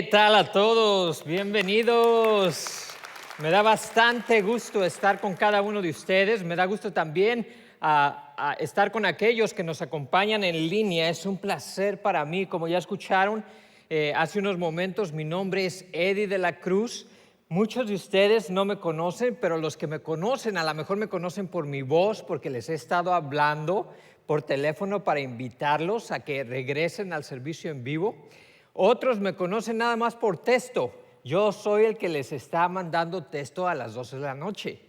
tal a todos? Bienvenidos. Me da bastante gusto estar con cada uno de ustedes. Me da gusto también estar con aquellos que nos acompañan en línea. Es un placer para mí. Como ya escucharon hace unos momentos, mi nombre es Eddie de la Cruz. Muchos de ustedes no me conocen, pero los que me conocen a lo mejor me conocen por mi voz, porque les he estado hablando por teléfono para invitarlos a que regresen al servicio en vivo. Otros me conocen nada más por texto. Yo soy el que les está mandando texto a las 12 de la noche.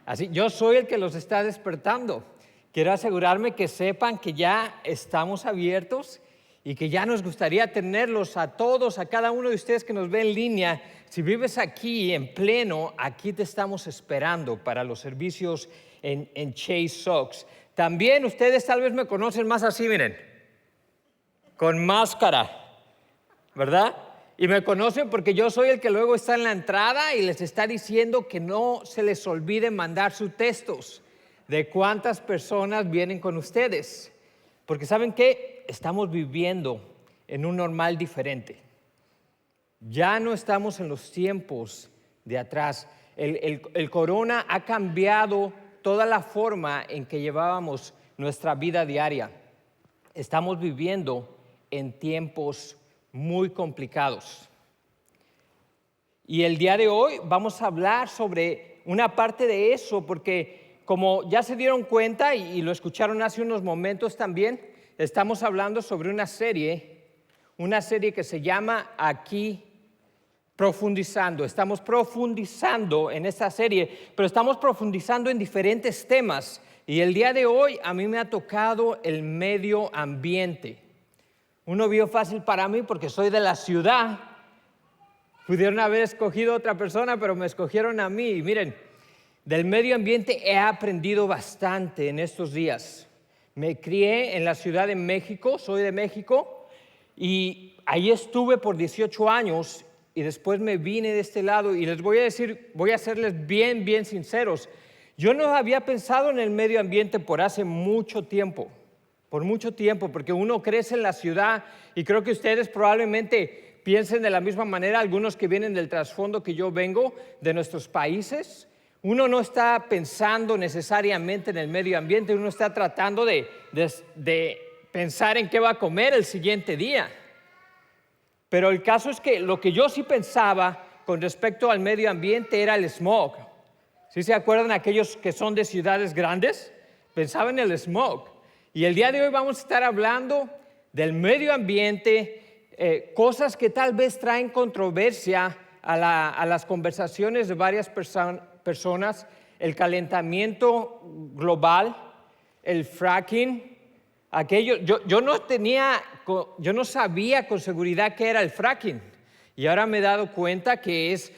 Así, yo soy el que los está despertando. Quiero asegurarme que sepan que ya estamos abiertos y que ya nos gustaría tenerlos a todos, a cada uno de ustedes que nos ve en línea. Si vives aquí en pleno, aquí te estamos esperando para los servicios en Chase Sox. También ustedes tal vez me conocen más así, miren, con máscara, ¿verdad? Y me conocen porque yo soy el que luego está en la entrada y les está diciendo que no se les olvide mandar sus textos de cuántas personas vienen con ustedes. Porque ¿saben qué? Estamos viviendo en un normal diferente. Ya no estamos en los tiempos de atrás. El corona ha cambiado toda la forma en que llevábamos nuestra vida diaria. Estamos viviendo en tiempos muy complicados. Y el día de hoy vamos a hablar sobre una parte de eso, porque como ya se dieron cuenta y lo escucharon hace unos momentos también, estamos hablando sobre una serie que se llama Aquí Profundizando. Estamos profundizando en esta serie, pero estamos profundizando en diferentes temas. Y el día de hoy a mí me ha tocado el medio ambiente. Uno vio fácil para mí porque soy de la ciudad. Pudieron haber escogido a otra persona, pero me escogieron a mí. Y miren, del medio ambiente he aprendido bastante en estos días. Me crié en la Ciudad de México, soy de México, y ahí estuve por 18 años y después me vine de este lado. Y les voy a decir, voy a serles bien sinceros. Yo no había pensado en el medio ambiente por hace mucho tiempo. Por mucho tiempo, porque uno crece en la ciudad y creo que ustedes probablemente piensen de la misma manera, algunos que vienen del trasfondo que yo vengo, de nuestros países. Uno no está pensando necesariamente en el medio ambiente, uno está tratando de pensar en qué va a comer el siguiente día. Pero el caso es que lo que yo sí pensaba con respecto al medio ambiente era el smog. ¿Sí se acuerdan aquellos que son de ciudades grandes? Pensaban en el smog. Y el día de hoy vamos a estar hablando del medio ambiente, cosas que tal vez traen controversia a las conversaciones de varias personas, el calentamiento global, el fracking, yo no sabía con seguridad qué era el fracking y ahora me he dado cuenta que es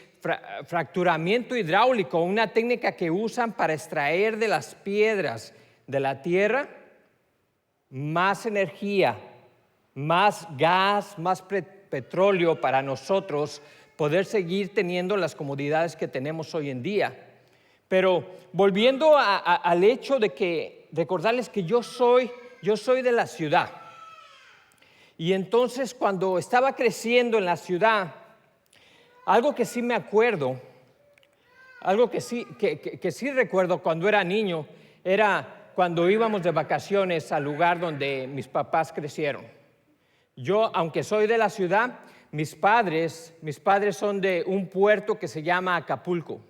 fracturamiento hidráulico, una técnica que usan para extraer de las piedras de la tierra más energía, más gas, más petróleo para nosotros poder seguir teniendo las comodidades que tenemos hoy en día. Pero volviendo al hecho de que recordarles que yo soy de la ciudad. Y entonces cuando estaba creciendo en la ciudad, algo que sí me acuerdo, algo que sí recuerdo cuando era niño, era cuando íbamos de vacaciones al lugar donde mis papás crecieron. Yo, aunque soy de la ciudad, mis padres son de un puerto que se llama Acapulco.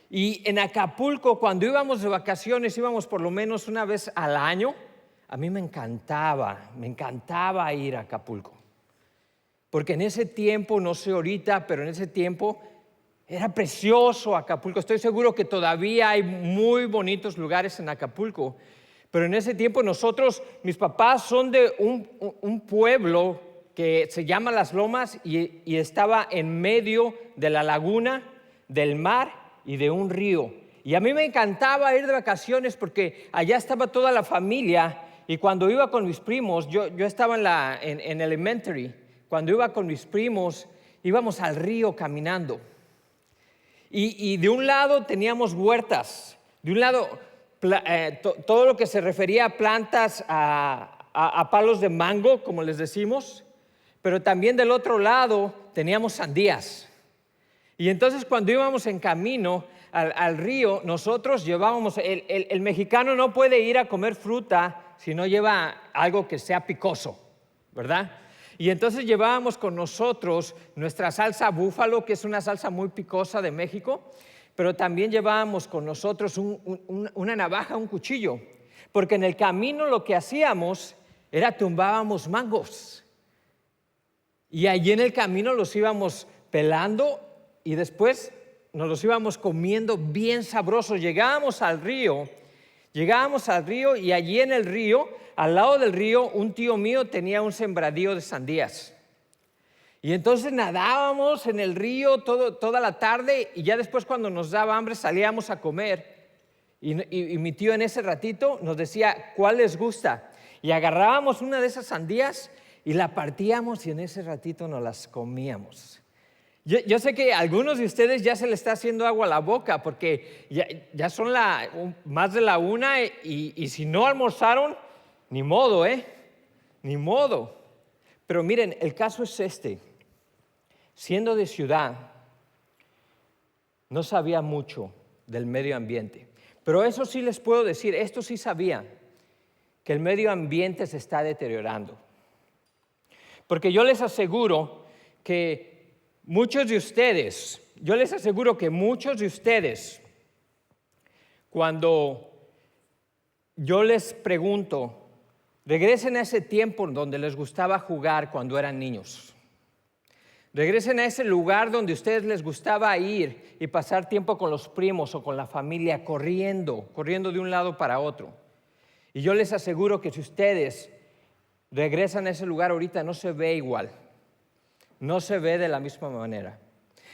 Y en Acapulco, cuando íbamos de vacaciones, íbamos por lo menos una vez al año. A mí me encantaba ir a Acapulco. Porque en ese tiempo, no sé ahorita, pero en ese tiempo era precioso Acapulco. Estoy seguro que todavía hay muy bonitos lugares en Acapulco. Pero en ese tiempo mis papás son de un pueblo que se llama Las Lomas y estaba en medio de la laguna, del mar y de un río. Y a mí me encantaba ir de vacaciones porque allá estaba toda la familia. Y cuando iba con mis primos, yo estaba en elementary, cuando iba con mis primos íbamos al río caminando. Y de un lado teníamos huertas, de un lado todo lo que se refería a plantas, a palos de mango, como les decimos, pero también del otro lado teníamos sandías. Y entonces cuando íbamos en camino al río, nosotros llevábamos, el mexicano no puede ir a comer fruta si no lleva algo que sea picoso, ¿verdad? Y entonces llevábamos con nosotros nuestra salsa búfalo, que es una salsa muy picosa de México, pero también llevábamos con nosotros una navaja, un cuchillo, porque en el camino lo que hacíamos era tumbábamos mangos. Y allí en el camino los íbamos pelando y después nos los íbamos comiendo bien sabrosos. Llegábamos al río y allí en el río, al lado del río, un tío mío tenía un sembradío de sandías. Y entonces nadábamos en el río toda la tarde y ya después cuando nos daba hambre salíamos a comer. Y mi tío en ese ratito nos decía, ¿cuál les gusta? Y agarrábamos una de esas sandías y la partíamos y en ese ratito nos las comíamos. Yo sé que a algunos de ustedes ya se les está haciendo agua a la boca porque ya son más de la 1 y si no almorzaron, ni modo, ni modo. Pero miren, el caso es este. Siendo de ciudad, no sabía mucho del medio ambiente. Pero eso sí les puedo decir, esto sí sabía, que el medio ambiente se está deteriorando. Porque yo les aseguro que muchos de ustedes, cuando yo les pregunto, regresen a ese tiempo donde les gustaba jugar cuando eran niños. Regresen a ese lugar donde a ustedes les gustaba ir y pasar tiempo con los primos o con la familia corriendo de un lado para otro. Y yo les aseguro que si ustedes regresan a ese lugar ahorita no se ve igual, no se ve de la misma manera.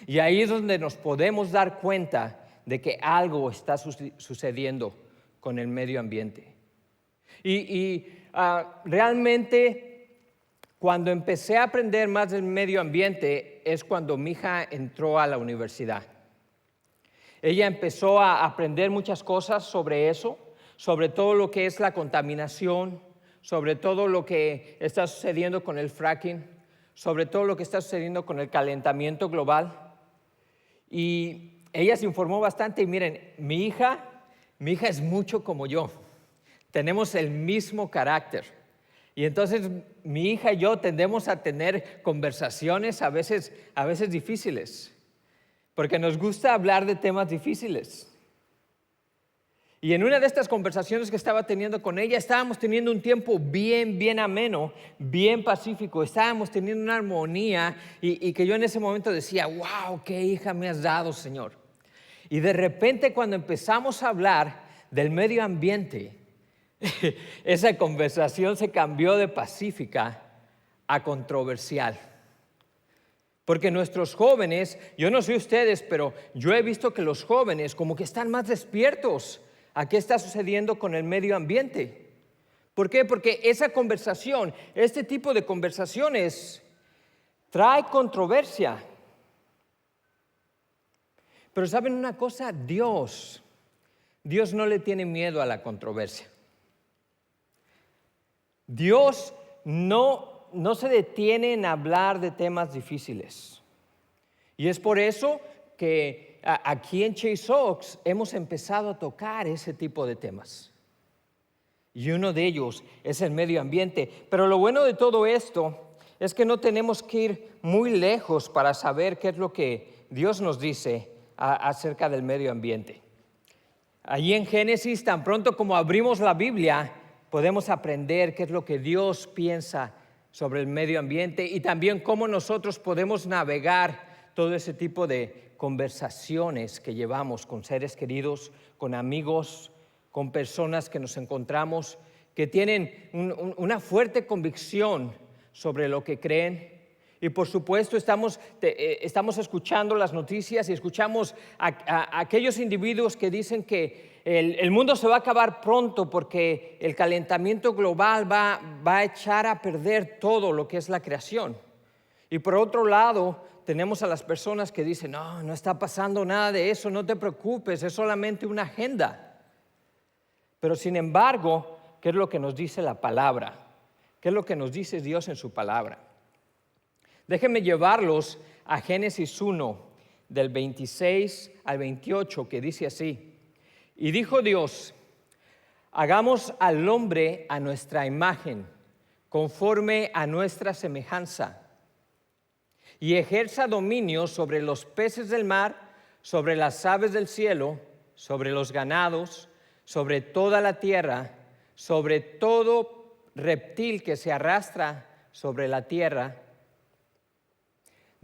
Y ahí es donde nos podemos dar cuenta de que algo está sucediendo con el medio ambiente. Realmente cuando empecé a aprender más del medio ambiente es cuando mi hija entró a la universidad. Ella empezó a aprender muchas cosas sobre eso, sobre todo lo que es la contaminación, sobre todo lo que está sucediendo con el fracking, sobre todo lo que está sucediendo con el calentamiento global. Y ella se informó bastante y miren, mi hija es mucho como yo. Tenemos el mismo carácter. Y entonces mi hija y yo tendemos a tener conversaciones a veces difíciles, porque nos gusta hablar de temas difíciles. Y en una de estas conversaciones que estaba teniendo con ella, estábamos teniendo un tiempo bien ameno, bien pacífico, estábamos teniendo una armonía y que yo en ese momento decía, wow, qué hija me has dado, Señor. Y de repente cuando empezamos a hablar del medio ambiente, esa conversación se cambió de pacífica a controversial. Porque nuestros jóvenes, yo no sé ustedes, pero yo he visto que los jóvenes como que están más despiertos a qué está sucediendo con el medio ambiente. ¿Por qué? Porque esa conversación, este tipo de conversaciones trae controversia. Pero ¿saben una cosa? Dios no le tiene miedo a la controversia. Dios no se detiene en hablar de temas difíciles. Y es por eso que aquí en Chase Oaks hemos empezado a tocar ese tipo de temas. Y uno de ellos es el medio ambiente. Pero lo bueno de todo esto es que no tenemos que ir muy lejos para saber qué es lo que Dios nos dice acerca del medio ambiente. Allí en Génesis, tan pronto como abrimos la Biblia, podemos aprender qué es lo que Dios piensa sobre el medio ambiente y también cómo nosotros podemos navegar todo ese tipo de conversaciones que llevamos con seres queridos, con amigos, con personas que nos encontramos, que tienen una fuerte convicción sobre lo que creen. Y por supuesto estamos escuchando las noticias y escuchamos a aquellos individuos que dicen que el mundo se va a acabar pronto porque el calentamiento global va a echar a perder todo lo que es la creación. Y por otro lado, tenemos a las personas que dicen, no está pasando nada de eso, no te preocupes, es solamente una agenda. Pero sin embargo, ¿qué es lo que nos dice la palabra? ¿Qué es lo que nos dice Dios en su palabra? Déjenme llevarlos a Génesis 1, del 26 al 28, que dice así: y dijo Dios, hagamos al hombre a nuestra imagen, conforme a nuestra semejanza, y ejerza dominio sobre los peces del mar, sobre las aves del cielo, sobre los ganados, sobre toda la tierra, sobre todo reptil que se arrastra sobre la tierra.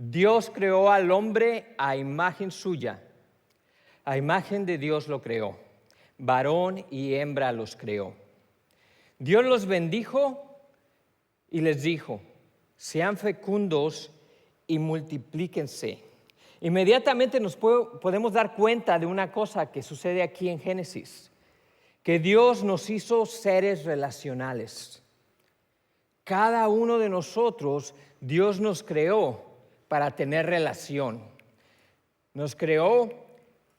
Dios creó al hombre a imagen suya, a imagen de Dios lo creó, varón y hembra los creó. Dios los bendijo y les dijo, sean fecundos y multiplíquense. Inmediatamente nos podemos dar cuenta de una cosa que sucede aquí en Génesis, que Dios nos hizo seres relacionales. Cada uno de nosotros, Dios nos creó para tener relación. Nos creó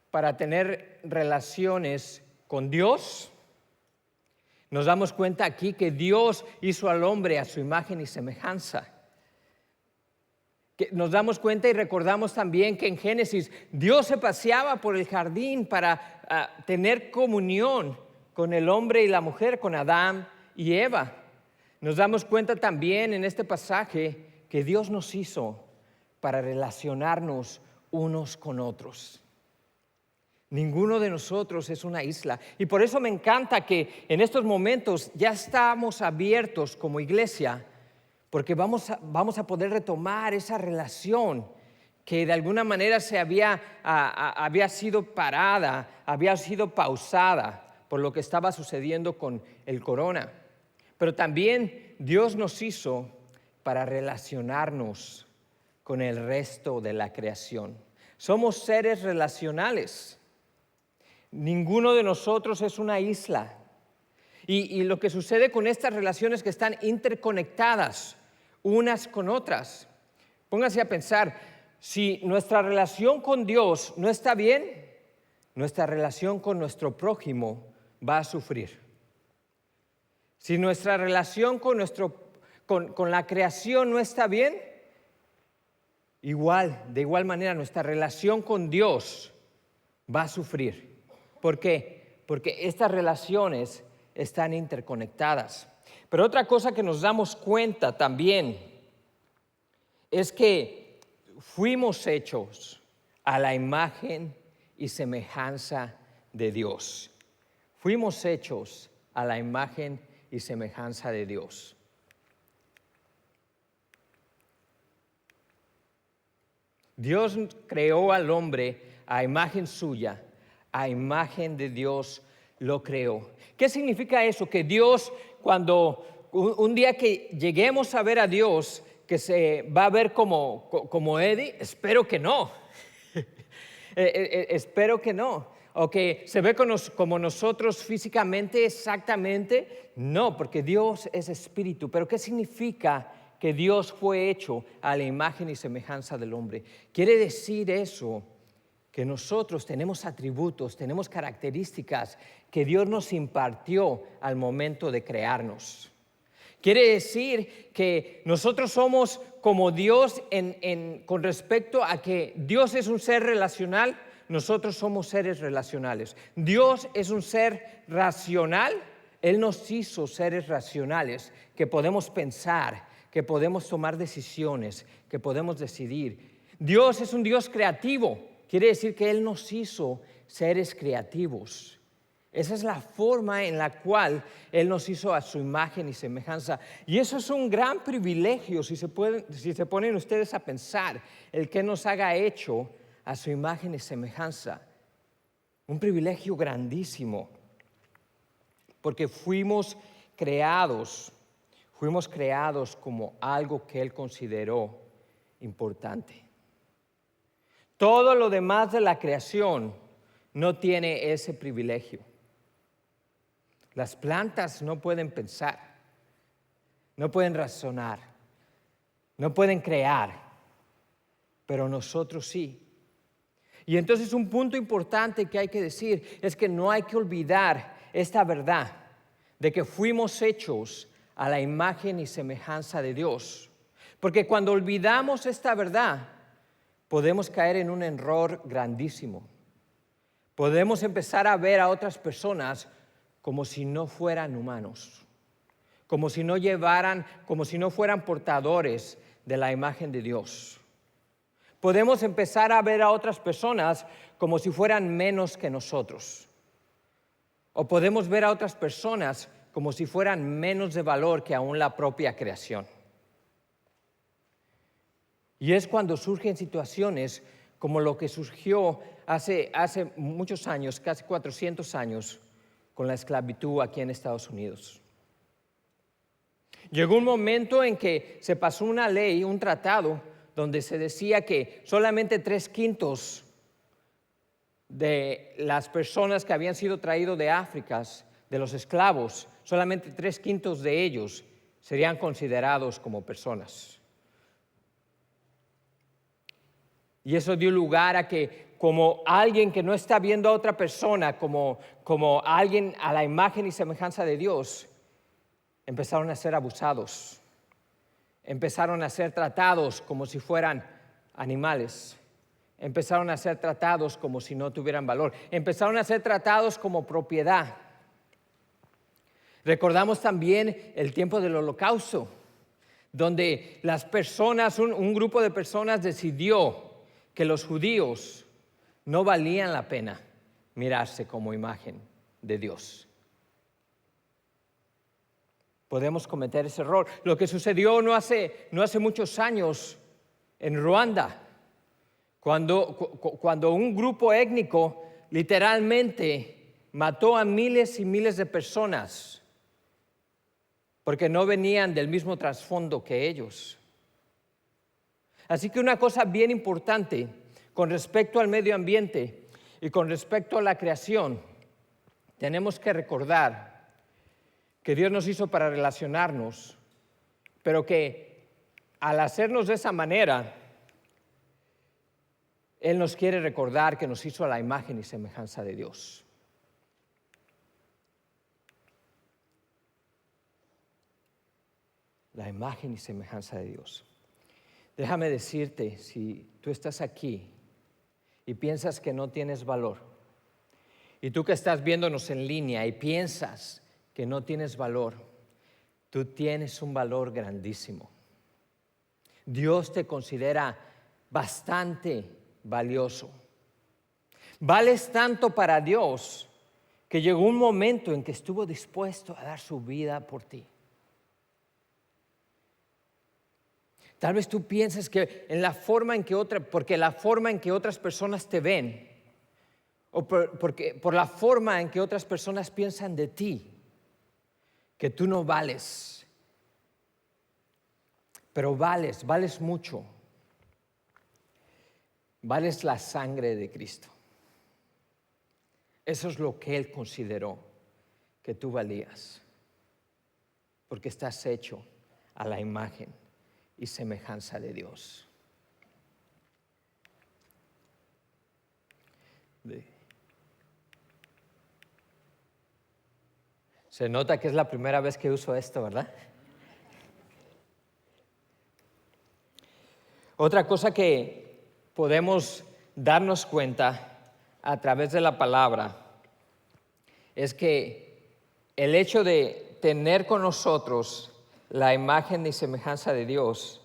para tener relaciones con Dios. Nos damos cuenta aquí que Dios hizo al hombre a su imagen y semejanza. Nos damos cuenta y recordamos también que en Génesis Dios se paseaba por el jardín para tener comunión con el hombre y la mujer, con Adán y Eva. Nos damos cuenta también en este pasaje que Dios nos hizo para relacionarnos unos con otros. Ninguno de nosotros es una isla. Y por eso me encanta que en estos momentos ya estamos abiertos como iglesia, porque vamos a poder retomar esa relación que de alguna manera se había sido parada, había sido pausada por lo que estaba sucediendo con el corona. Pero también Dios nos hizo para relacionarnos con el resto de la creación. Somos seres relacionales. Ninguno de nosotros es una isla. Y lo que sucede con estas relaciones que están interconectadas unas con otras. Pónganse a pensar, si nuestra relación con Dios no está bien, nuestra relación con nuestro prójimo va a sufrir. Si nuestra relación con la creación no está bien, de igual manera nuestra relación con Dios va a sufrir. ¿Por qué? Porque estas relaciones están interconectadas. Pero otra cosa que nos damos cuenta también es que fuimos hechos a la imagen y semejanza de Dios. Fuimos hechos a la imagen y semejanza de Dios. Dios creó al hombre a imagen suya, a imagen de Dios lo creó. ¿Qué significa eso? Que Dios, cuando un día que lleguemos a ver a Dios, que se va a ver como Eddie, espero que no. Espero que no. O que se ve como nosotros físicamente exactamente, no, porque Dios es espíritu. Pero ¿qué significa que Dios fue hecho a la imagen y semejanza del hombre? Quiere decir eso, que nosotros tenemos atributos, tenemos características que Dios nos impartió al momento de crearnos. Quiere decir que nosotros somos como Dios con respecto a que Dios es un ser relacional, nosotros somos seres relacionales. Dios es un ser racional, Él nos hizo seres racionales, que podemos pensar, que podemos tomar decisiones, que podemos decidir. Dios es un Dios creativo. Quiere decir que Él nos hizo seres creativos. Esa es la forma en la cual Él nos hizo a su imagen y semejanza. Y eso es un gran privilegio, si se ponen ustedes a pensar, el que nos haga hecho a su imagen y semejanza. Un privilegio grandísimo, porque fuimos creados como algo que Él consideró importante. Todo lo demás de la creación no tiene ese privilegio. Las plantas no pueden pensar, no pueden razonar, no pueden crear, pero nosotros sí. Y entonces un punto importante que hay que decir es que no hay que olvidar esta verdad de que fuimos hechos a la imagen y semejanza de Dios. Porque cuando olvidamos esta verdad, podemos caer en un error grandísimo. Podemos empezar a ver a otras personas como si no fueran humanos, como si no fueran portadores de la imagen de Dios. Podemos empezar a ver a otras personas como si fueran menos que nosotros. O podemos ver a otras personas como si fueran menos de valor que aún la propia creación. Y es cuando surgen situaciones como lo que surgió hace muchos años, casi 400 años, con la esclavitud aquí en Estados Unidos. Llegó un momento en que se pasó una ley, un tratado, donde se decía que solamente 3/5 de las personas que habían sido traídos de África, de los esclavos, solamente 3/5 de ellos serían considerados como personas. Y eso dio lugar a que, como alguien que no está viendo a otra persona, como alguien a la imagen y semejanza de Dios, empezaron a ser abusados, empezaron a ser tratados como si fueran animales, empezaron a ser tratados como si no tuvieran valor, empezaron a ser tratados como propiedad. Recordamos también el tiempo del Holocausto, donde las personas, un grupo de personas decidió que los judíos no valían la pena mirarse como imagen de Dios. Podemos cometer ese error. Lo que sucedió no hace muchos años en Ruanda, cuando un grupo étnico literalmente mató a miles y miles de personas porque no venían del mismo trasfondo que ellos. Así que una cosa bien importante con respecto al medio ambiente y con respecto a la creación, tenemos que recordar que Dios nos hizo para relacionarnos, pero que al hacernos de esa manera, Él nos quiere recordar que nos hizo a la imagen y semejanza de Dios. La imagen y semejanza de Dios. Déjame decirte, si tú estás aquí y piensas que no tienes valor, y tú que estás viéndonos en línea y piensas que no tienes valor, tú tienes un valor grandísimo. Dios te considera bastante valioso. Vales tanto para Dios que llegó un momento en que estuvo dispuesto a dar su vida por ti. Tal vez tú pienses que porque la forma en que otras personas te ven, o por la forma en que otras personas piensan de ti, que tú no vales. Pero vales mucho. Vales la sangre de Cristo. Eso es lo que Él consideró que tú valías, porque estás hecho a la imagen y semejanza de Dios. Se nota que es la primera vez que uso esto, ¿verdad? Otra cosa que podemos darnos cuenta a través de la palabra es que el hecho de tener con nosotros la imagen y semejanza de Dios,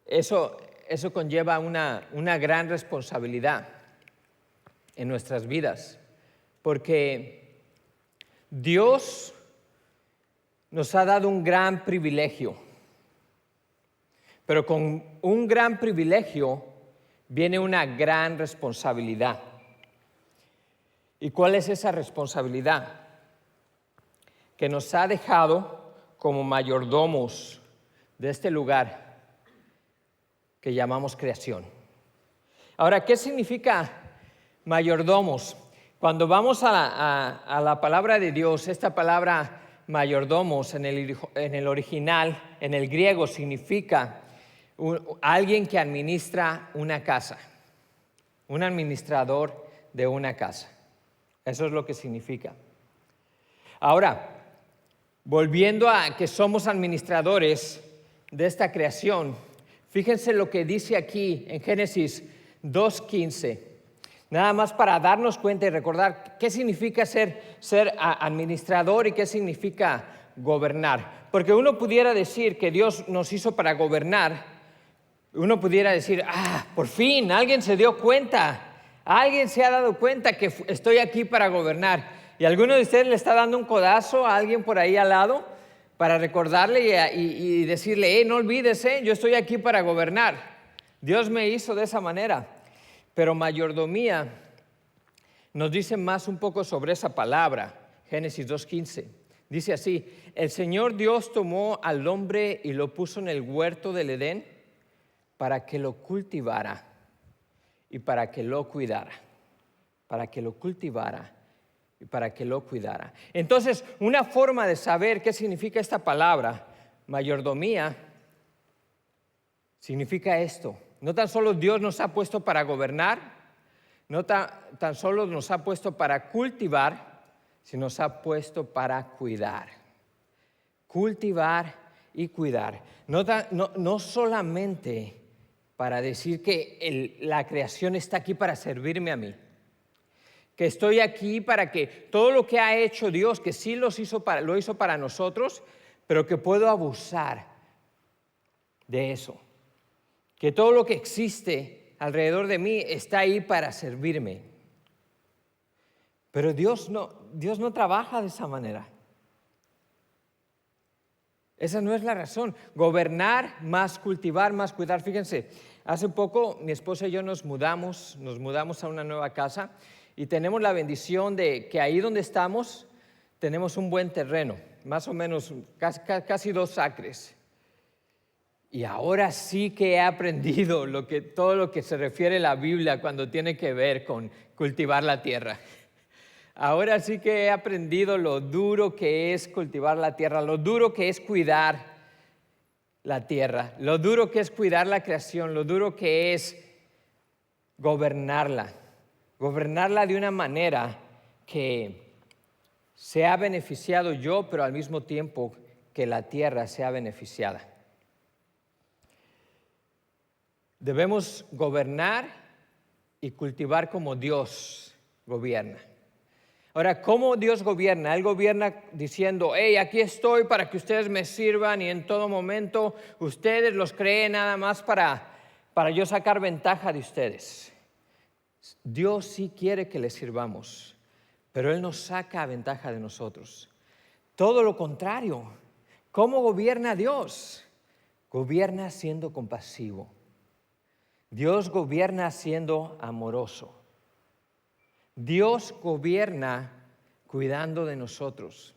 eso conlleva una gran responsabilidad en nuestras vidas, porque Dios nos ha dado un gran privilegio, pero con un gran privilegio viene una gran responsabilidad. ¿Y cuál es esa responsabilidad? Que nos ha dejado como mayordomos de este lugar que llamamos creación. Ahora, ¿qué significa mayordomos? Cuando vamos a la palabra de Dios, esta palabra mayordomos en el original, en el griego, significa alguien que administra una casa, un administrador de una casa. Eso es lo que significa. Ahora, volviendo a que somos administradores, de esta creación. Fíjense lo que dice aquí en Génesis 2:15. Nada más para darnos cuenta y recordar qué significa ser administrador y qué significa gobernar. Porque uno pudiera decir que Dios nos hizo para gobernar. Uno pudiera decir, por fin, alguien se dio cuenta. Alguien se ha dado cuenta que estoy aquí para gobernar. ¿Y alguno de ustedes le está dando un codazo a alguien por ahí al lado para recordarle y decirle, no olvides, yo estoy aquí para gobernar? Dios me hizo de esa manera. Pero mayordomía nos dice más un poco sobre esa palabra. Génesis 2:15. Dice así: el Señor Dios tomó al hombre y lo puso en el huerto del Edén para que lo cultivara y para que lo cuidara. Para que lo cultivara y para que lo cuidara. Entonces, una forma de saber qué significa esta palabra, mayordomía, significa esto. No tan solo Dios nos ha puesto para gobernar, no tan solo nos ha puesto para cultivar, sino nos ha puesto para cuidar. Cultivar y cuidar. No solamente para decir que la creación está aquí para servirme a mí, que estoy aquí para que todo lo que ha hecho Dios, que sí lo hizo para nosotros, pero que puedo abusar de eso. Que todo lo que existe alrededor de mí está ahí para servirme. Pero Dios no trabaja de esa manera. Esa no es la razón. Gobernar más cultivar más cuidar. Fíjense, hace poco mi esposa y yo nos mudamos a una nueva casa y tenemos la bendición de que ahí donde estamos tenemos un buen terreno, más o menos casi 2 acres. Y ahora sí que he aprendido todo lo que se refiere a la Biblia cuando tiene que ver con cultivar la tierra. Ahora sí que he aprendido lo duro que es cultivar la tierra, lo duro que es cuidar la tierra, lo duro que es cuidar la creación, lo duro que es gobernarla de una manera que sea beneficiado yo, pero al mismo tiempo que la tierra sea beneficiada. Debemos gobernar y cultivar como Dios gobierna. Ahora, ¿cómo Dios gobierna? Él gobierna diciendo, aquí estoy para que ustedes me sirvan y en todo momento ustedes los creen nada más para yo sacar ventaja de ustedes. Dios sí quiere que le sirvamos, pero Él nos saca ventaja de nosotros. Todo lo contrario. ¿Cómo gobierna Dios? Gobierna siendo compasivo. Dios gobierna siendo amoroso. Dios gobierna cuidando de nosotros.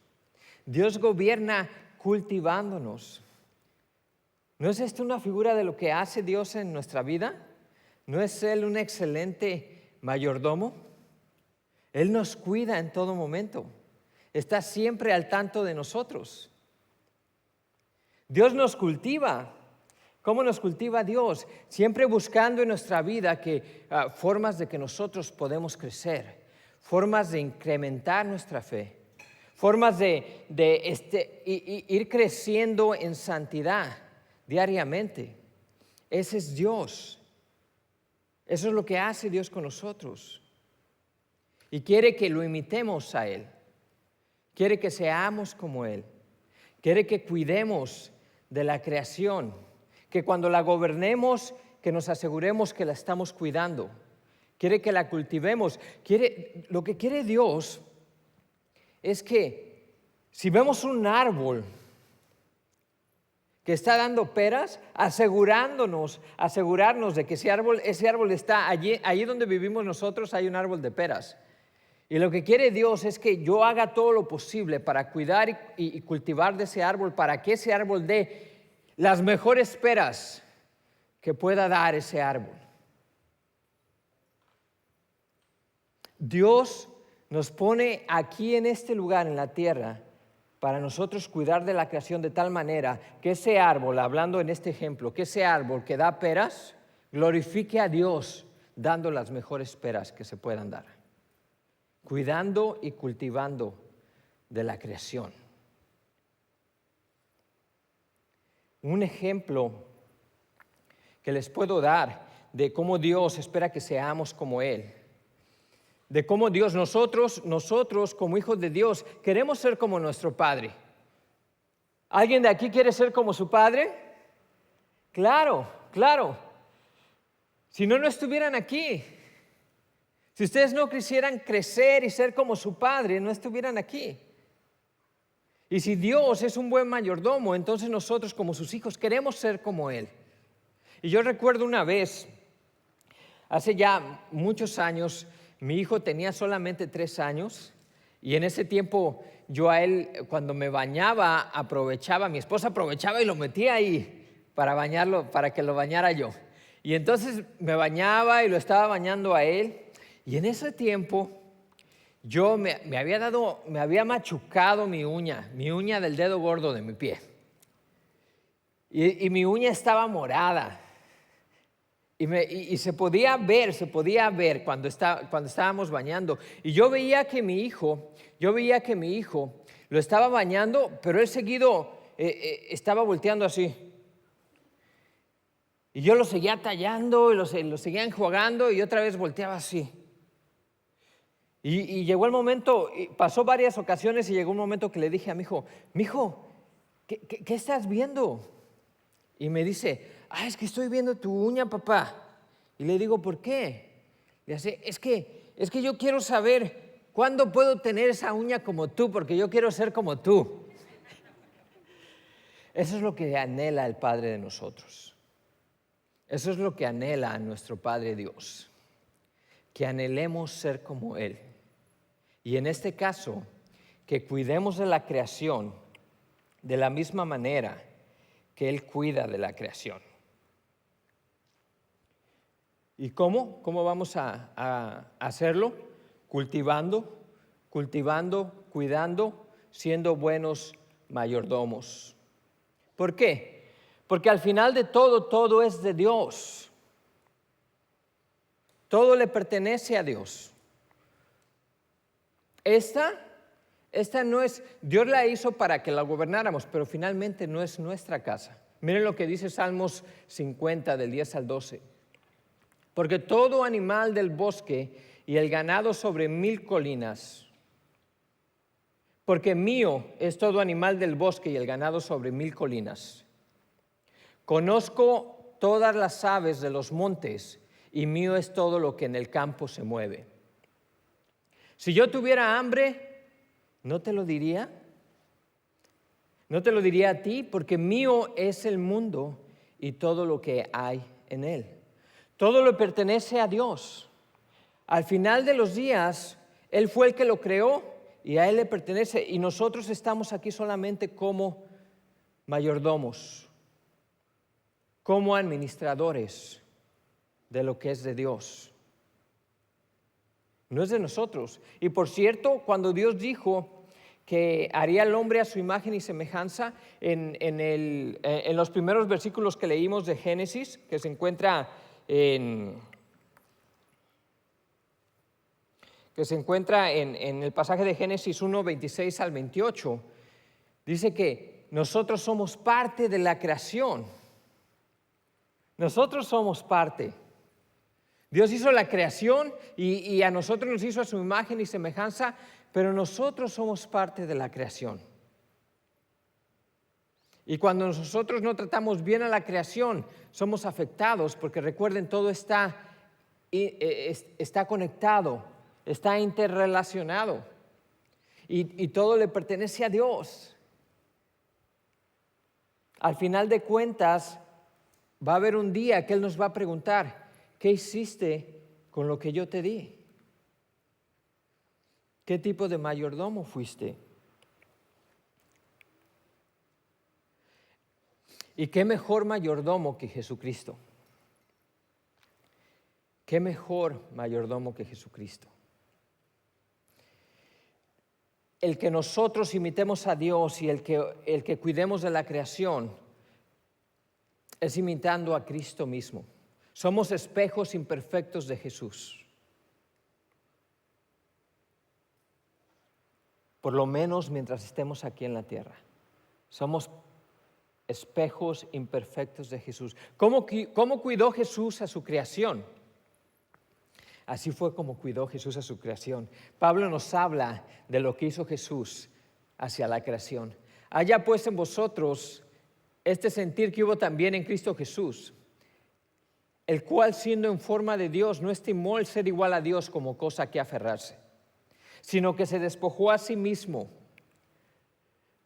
Dios gobierna cultivándonos. ¿No es esto una figura de lo que hace Dios en nuestra vida? ¿No es Él un excelente mayordomo? Él nos cuida en todo momento. Está siempre al tanto de nosotros. Dios nos cultiva. ¿Cómo nos cultiva Dios? Siempre buscando en nuestra vida formas de que nosotros podemos crecer, formas de incrementar nuestra fe, formas de ir creciendo en santidad diariamente. Ese es Dios. Eso es lo que hace Dios con nosotros. Y quiere que lo imitemos a Él. Quiere que seamos como Él. Quiere que cuidemos de la creación. Que cuando la gobernemos, que nos aseguremos que la estamos cuidando. Quiere que la cultivemos. Lo que quiere Dios es que si vemos un árbol que está dando peras, asegurarnos de que ese árbol está allí donde vivimos nosotros, hay un árbol de peras. Y lo que quiere Dios es que yo haga todo lo posible para cuidar y cultivar de ese árbol, para que ese árbol dé las mejores peras que pueda dar ese árbol. Dios nos pone aquí en este lugar, en la tierra, para nosotros cuidar de la creación de tal manera que ese árbol, hablando en este ejemplo, que ese árbol que da peras, glorifique a Dios dando las mejores peras que se puedan dar. Cuidando y cultivando de la creación. un ejemplo que les puedo dar de cómo Dios espera que seamos como Él. De cómo Dios, nosotros como hijos de Dios, queremos ser como nuestro Padre. ¿Alguien de aquí quiere ser como su Padre? Claro, claro. Si no, no estuvieran aquí. Si ustedes no quisieran crecer y ser como su Padre, no estuvieran aquí. Y si Dios es un buen mayordomo, entonces nosotros como sus hijos queremos ser como Él. Y yo recuerdo una vez, hace ya muchos años, mi hijo tenía solamente 3 años y en ese tiempo yo a él cuando me bañaba aprovechaba, mi esposa aprovechaba y lo metía ahí para bañarlo, para que lo bañara yo. Y entonces me bañaba y lo estaba bañando a él y en ese tiempo yo me había machucado mi uña del dedo gordo de mi pie y mi uña estaba morada. Y se podía ver cuando estábamos bañando. Y yo veía que mi hijo lo estaba bañando, pero él seguido estaba volteando así. Y yo lo seguía tallando y lo seguía enjuagando y otra vez volteaba así. Y llegó el momento, pasó varias ocasiones y llegó un momento que le dije a mi hijo, ¿qué estás viendo? Y me dice, es que estoy viendo tu uña, papá. Y le digo, ¿por qué? Y dice, es que yo quiero saber cuándo puedo tener esa uña como tú, porque yo quiero ser como tú. Eso es lo que anhela el Padre de nosotros. Eso es lo que anhela nuestro Padre Dios, que anhelemos ser como Él. Y en este caso, que cuidemos de la creación de la misma manera que Él cuida de la creación. ¿Y cómo? ¿Cómo vamos a hacerlo? Cultivando, cuidando, siendo buenos mayordomos. ¿Por qué? Porque al final de todo es de Dios. Todo le pertenece a Dios. Esta no es, Dios la hizo para que la gobernáramos, pero finalmente no es nuestra casa. Miren lo que dice Salmos 50, del 10 al 12. Porque todo animal del bosque y el ganado sobre 1000 colinas, porque mío es todo animal del bosque y el ganado sobre 1000 colinas. Conozco todas las aves de los montes y mío es todo lo que en el campo se mueve. Si yo tuviera hambre, ¿no te lo diría? ¿No te lo diría a ti? Porque mío es el mundo y todo lo que hay en él. Todo le pertenece a Dios. Al final de los días, Él fue el que lo creó y a Él le pertenece. Y nosotros estamos aquí solamente como mayordomos, como administradores de lo que es de Dios. No es de nosotros. Y por cierto, cuando Dios dijo que haría al hombre a su imagen y semejanza, en los primeros versículos que leímos de Génesis, que se encuentra en el pasaje de Génesis 1, 26 al 28, dice que nosotros somos parte de la creación. Nosotros somos parte. Dios hizo la creación y a nosotros nos hizo a su imagen y semejanza, pero nosotros somos parte de la creación. Y cuando nosotros no tratamos bien a la creación, somos afectados, porque recuerden, todo está conectado, está interrelacionado y todo le pertenece a Dios. Al final de cuentas, va a haber un día que Él nos va a preguntar, ¿qué hiciste con lo que yo te di? ¿Qué tipo de mayordomo fuiste? ¿Y qué mejor mayordomo que Jesucristo? ¿Qué mejor mayordomo que Jesucristo? El que nosotros imitemos a Dios y el que cuidemos de la creación es imitando a Cristo mismo. Somos espejos imperfectos de Jesús. Por lo menos mientras estemos aquí en la tierra. Somos espejos imperfectos de Jesús. ¿Cómo cuidó Jesús a su creación? Así fue como cuidó Jesús a su creación. Pablo nos habla de lo que hizo Jesús hacia la creación. Haya pues en vosotros este sentir que hubo también en Cristo Jesús, el cual siendo en forma de Dios no estimó el ser igual a Dios como cosa que aferrarse, sino que se despojó a sí mismo,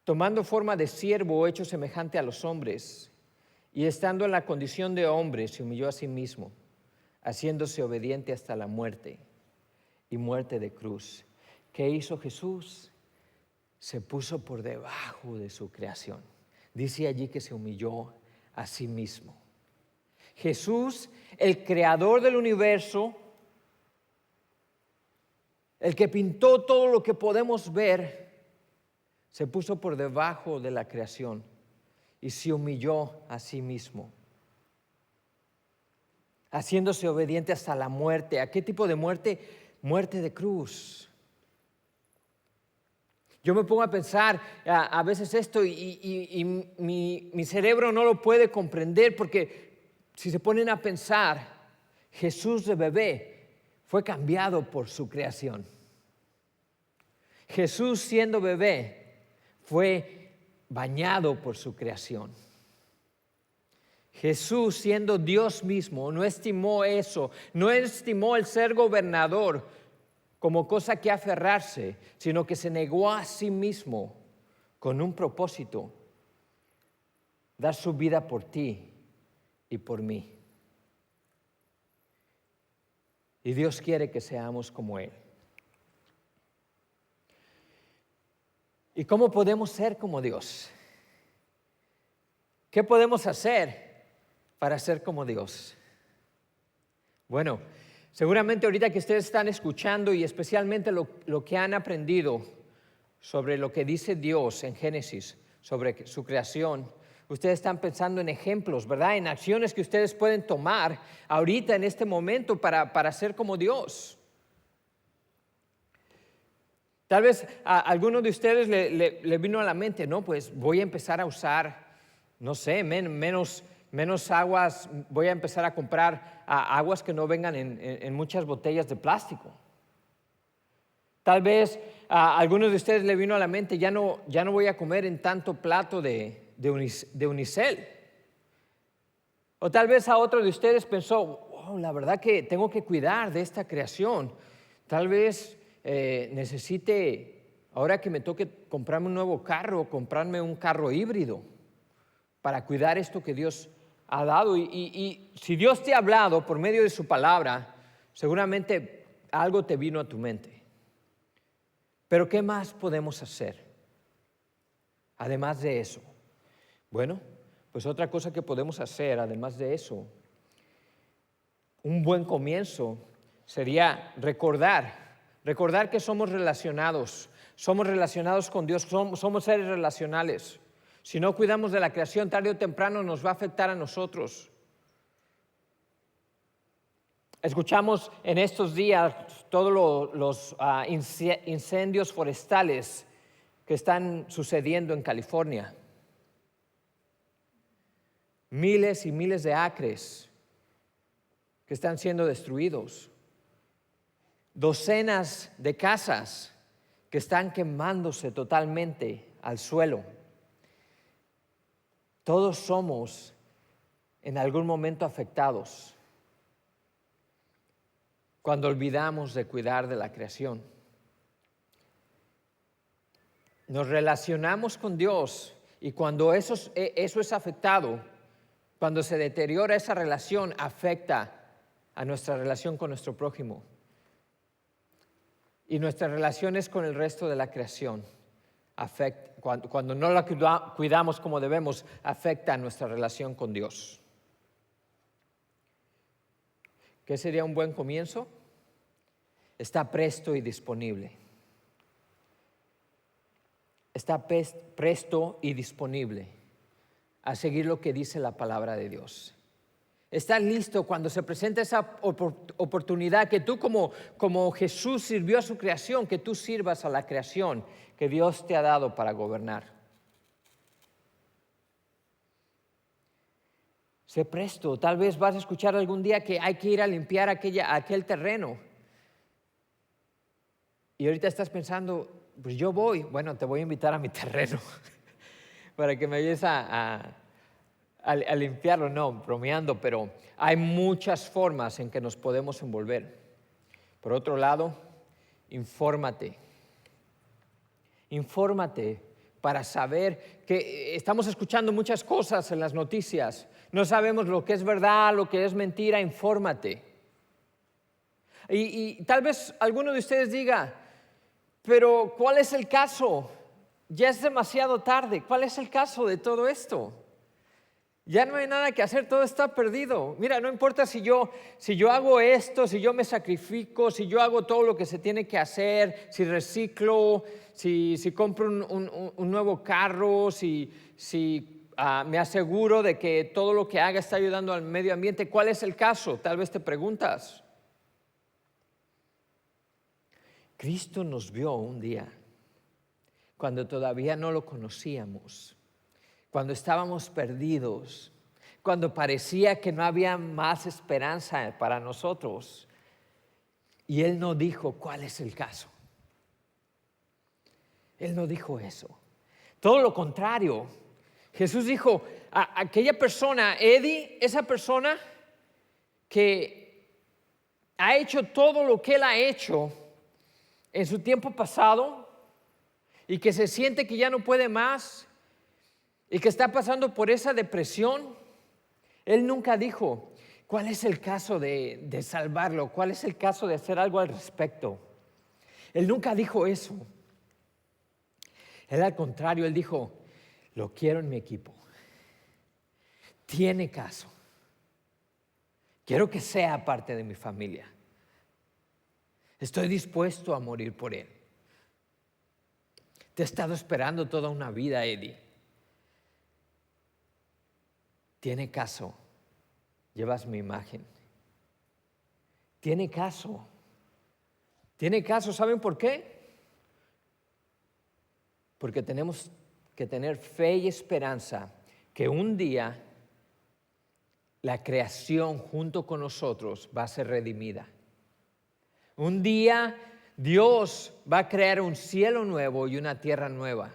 tomando forma de siervo hecho semejante a los hombres, y estando en la condición de hombre se humilló a sí mismo, haciéndose obediente hasta la muerte y muerte de cruz. ¿Qué hizo Jesús? Se puso por debajo de su creación. Dice allí que se humilló a sí mismo. Jesús, el creador del universo, el que pintó todo lo que podemos ver, se puso por debajo de la creación y se humilló a sí mismo, haciéndose obediente hasta la muerte. ¿A qué tipo de muerte? Muerte de cruz. Yo me pongo a pensar a veces esto y mi cerebro no lo puede comprender, porque si se ponen a pensar, Jesús de bebé fue cambiado por su creación. Jesús siendo bebé fue bañado por su creación. Jesús siendo Dios mismo no estimó eso, no estimó el ser gobernador como cosa que aferrarse, sino que se negó a sí mismo con un propósito: dar su vida por ti y por mí. Y Dios quiere que seamos como Él. ¿Y cómo podemos ser como Dios? ¿Qué podemos hacer para ser como Dios? Bueno, seguramente ahorita que ustedes están escuchando, y especialmente lo que han aprendido sobre lo que dice Dios en Génesis, sobre su creación, ustedes están pensando en ejemplos, ¿verdad? En acciones que ustedes pueden tomar ahorita en este momento para ser como Dios. Tal vez a alguno de ustedes le vino a la mente, no, pues voy a empezar a usar, no sé, menos aguas, voy a empezar a comprar aguas que no vengan en muchas botellas de plástico. Tal vez a algunos de ustedes le vino a la mente, ya no voy a comer en tanto plato de unicel. O tal vez a otro de ustedes pensó, wow, la verdad que tengo que cuidar de esta creación. Tal vez necesite, ahora que me toque comprarme un nuevo carro, comprarme un carro híbrido para cuidar esto que Dios ha dado. Y si Dios te ha hablado por medio de su palabra, seguramente algo te vino a tu mente. Pero ¿qué más podemos hacer además de eso? Bueno, pues otra cosa que podemos hacer además de eso, un buen comienzo sería recordar que somos relacionados con Dios, somos seres relacionales. Si no cuidamos de la creación, tarde o temprano nos va a afectar a nosotros. Escuchamos en estos días todos los incendios forestales que están sucediendo en California. Miles y miles de acres que están siendo destruidos. Docenas de casas que están quemándose totalmente al suelo. Todos somos en algún momento afectados cuando olvidamos de cuidar de la creación. Nos relacionamos con Dios, y cuando eso es afectado, cuando se deteriora esa relación, afecta a nuestra relación con nuestro prójimo. Y nuestras relaciones con el resto de la creación, cuando no la cuidamos como debemos, afecta a nuestra relación con Dios. ¿Qué sería un buen comienzo? Está presto y disponible. Está presto y disponible a seguir lo que dice la palabra de Dios. Está listo cuando se presenta esa oportunidad, que tú como Jesús sirvió a su creación, que tú sirvas a la creación que Dios te ha dado para gobernar. Sé presto. Tal vez vas a escuchar algún día que hay que ir a limpiar aquel terreno. Y ahorita estás pensando, pues yo voy. Bueno, te voy a invitar a mi terreno para que me ayudes a limpiarlo. No, bromeando, pero hay muchas formas en que nos podemos envolver. Por otro lado, infórmate. Infórmate para saber que estamos escuchando muchas cosas en las noticias. No sabemos lo que es verdad, lo que es mentira. Infórmate. Y tal vez alguno de ustedes diga, pero ¿cuál es el caso? Ya es demasiado tarde. ¿Cuál es el caso de todo esto? Ya no hay nada que hacer, todo está perdido. Mira, no importa si yo hago esto, si yo me sacrifico, si yo hago todo lo que se tiene que hacer, si reciclo, si compro un nuevo carro, si me aseguro de que todo lo que haga está ayudando al medio ambiente. ¿Cuál es el caso? Tal vez te preguntas. Cristo nos vio un día, cuando todavía no lo conocíamos, cuando estábamos perdidos, cuando parecía que no había más esperanza para nosotros. Y Él no dijo cuál es el caso. Él no dijo eso. Todo lo contrario. Jesús dijo a aquella persona, Eddie, esa persona que ha hecho todo lo que él ha hecho en su tiempo pasado y que se siente que ya no puede más y que está pasando por esa depresión, Él nunca dijo, ¿cuál es el caso de salvarlo? ¿Cuál es el caso de hacer algo al respecto? Él nunca dijo eso. Él al contrario, Él dijo, lo quiero en mi equipo. Tiene caso. Quiero que sea parte de mi familia. Estoy dispuesto a morir por Él. Te he estado esperando toda una vida, Eddie. Tiene caso. Llevas mi imagen. Tiene caso. Tiene caso. ¿Saben por qué? Porque tenemos que tener fe y esperanza que un día la creación junto con nosotros va a ser redimida. Un día Dios va a crear un cielo nuevo y una tierra nueva.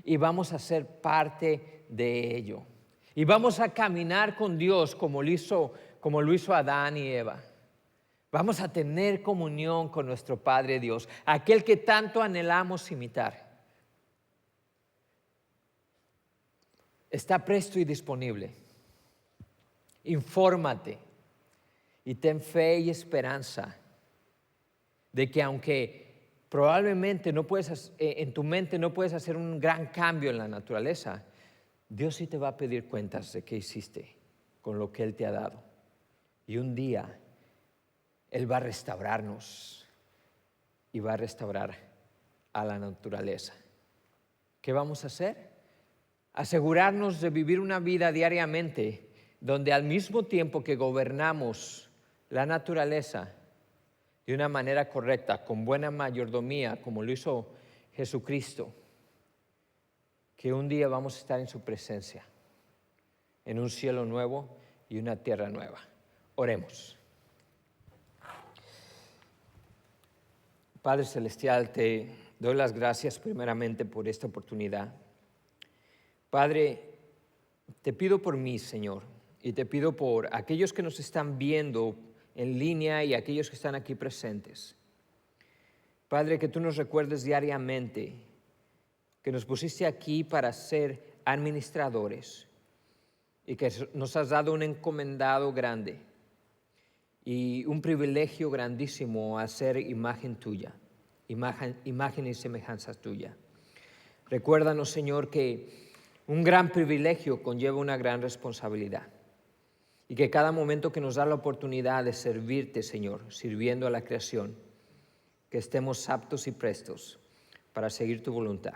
Y vamos a ser parte de ello. Y vamos a caminar con Dios como lo hizo Adán y Eva. Vamos a tener comunión con nuestro Padre Dios, aquel que tanto anhelamos imitar. Está presto y disponible. Infórmate y ten fe y esperanza de que aunque probablemente en tu mente no puedes hacer un gran cambio en la naturaleza, Dios sí te va a pedir cuentas de qué hiciste con lo que Él te ha dado. Y un día Él va a restaurarnos y va a restaurar a la naturaleza. ¿Qué vamos a hacer? Asegurarnos de vivir una vida diariamente donde al mismo tiempo que gobernamos la naturaleza de una manera correcta, con buena mayordomía, como lo hizo Jesucristo, que un día vamos a estar en su presencia, en un cielo nuevo y una tierra nueva. Oremos. Padre Celestial, te doy las gracias primeramente por esta oportunidad. Padre, te pido por mí, Señor, y te pido por aquellos que nos están viendo en línea y aquellos que están aquí presentes. Padre, que tú nos recuerdes diariamente que nos pusiste aquí para ser administradores y que nos has dado un encomendado grande y un privilegio grandísimo a ser imagen tuya, imagen y semejanza tuya. Recuérdanos, Señor, que un gran privilegio conlleva una gran responsabilidad y que cada momento que nos da la oportunidad de servirte, Señor, sirviendo a la creación, que estemos aptos y prestos para seguir tu voluntad.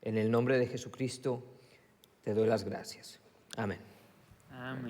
En el nombre de Jesucristo te doy las gracias. Amén. Amén.